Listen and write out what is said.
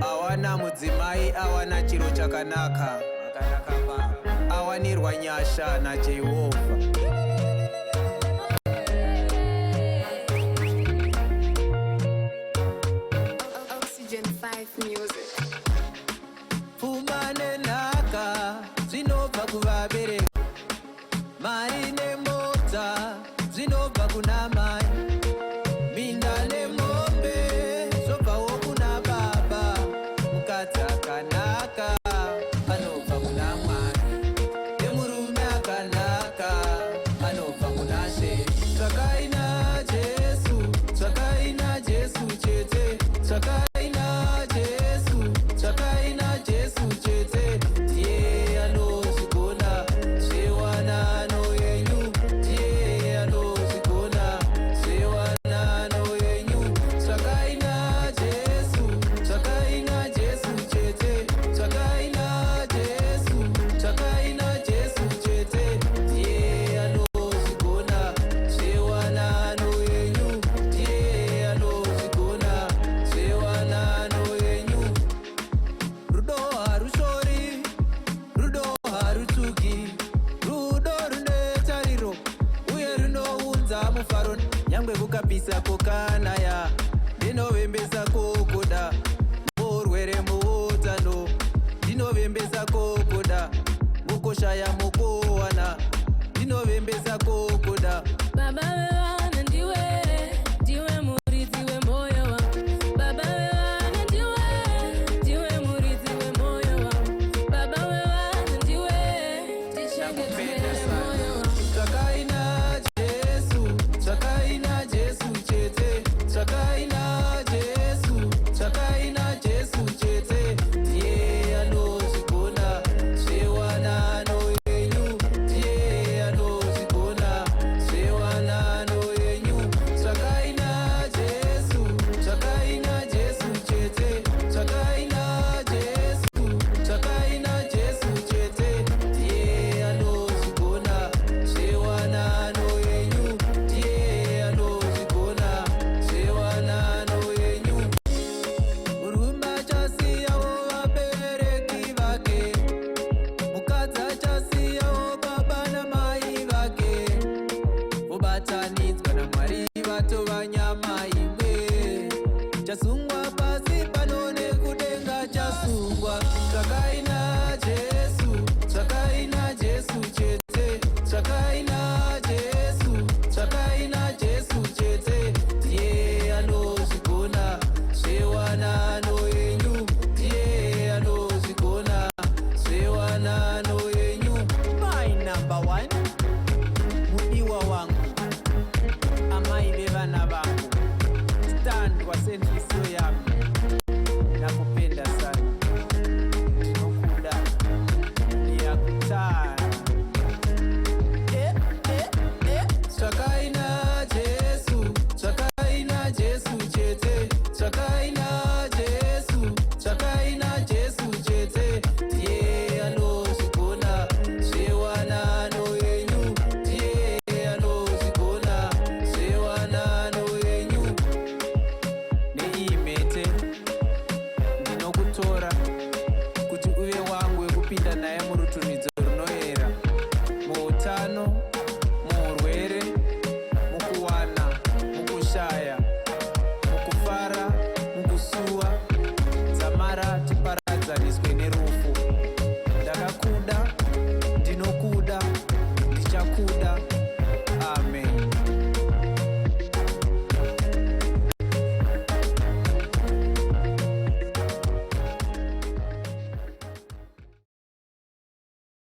awana mudzimai awana chiro chakanaka, awanirwa nyasha naJehovha. Oxygen 5 Music. Pfuma nenhaka zvinobva kuvabereki, mari nemota zvinobva kuna mai, minda nemombe zvobvawo kuna baba, mukadzi akanaka anobva kuna Mwari, nemurume akanaka anobva kuna She. Tsvakai naJesu, tsvakai naJesu chete, tsvakai naJesu, tsvakai naJesu chete, ndiye anozvigona zvewanano yenyu, ndiye anozvigona zvewanano yenyu. Tsvakai naJesu, tsvakai naJesu chete, tsvakai naJesu, tsvakai naJesu chete, ndiye anozvigona zvewanano yenyu, ndiye anozvigona zvewanano yenyu. Rudo harushori, rudo harutsvuki, rudo rune tariro uye runounza mufaro. Nyangwe kukapisa kokanaya ndinovembesa kokoda, murwere muutano ndinovembesa kokoda, mukoshaya mukowana ndinovembesa kokoda. Baba wewana ndiwe, ndiwe muridzi wemoyo wangu. Baba wewana ndiwe, ndiwe muridzi wemoyo wangu. Baba wewana ndiwe, ndichengetere moyo wangu. Tsvakai naJesu, tsvakai naJesu chete, tsvakai naJesu, tsvakai naJesu chete, ndiye anozvigona zvewanano yenyu, ndiye anozvigona zvewanano yenyu. Tsvakai naJesu, tsvakai naJesu chete, tsvakai naJesu, tsvakai naJesu chete, ndiye anozvigona zvewanano yenyu, ndiye anozvigona zvewanano yenyu. Murume achasiyawo vabereki vake, mukadzi achasiyawo baba namai vake, vobatanidzwa naMwari vatova nyama imwe. Chasungwa pasi pano nekudenga chasungwa. Tsvakai naJesu, tsvakai naJesu chete, tsvakai naJesu, tsvakai naJesu chete, ndiye anozvigona zvewanano yenyu, ndiye anozvigona zvewanano yenyu. My number one, mudiwa wangu, amai vevana vangu, stand wasendisiyo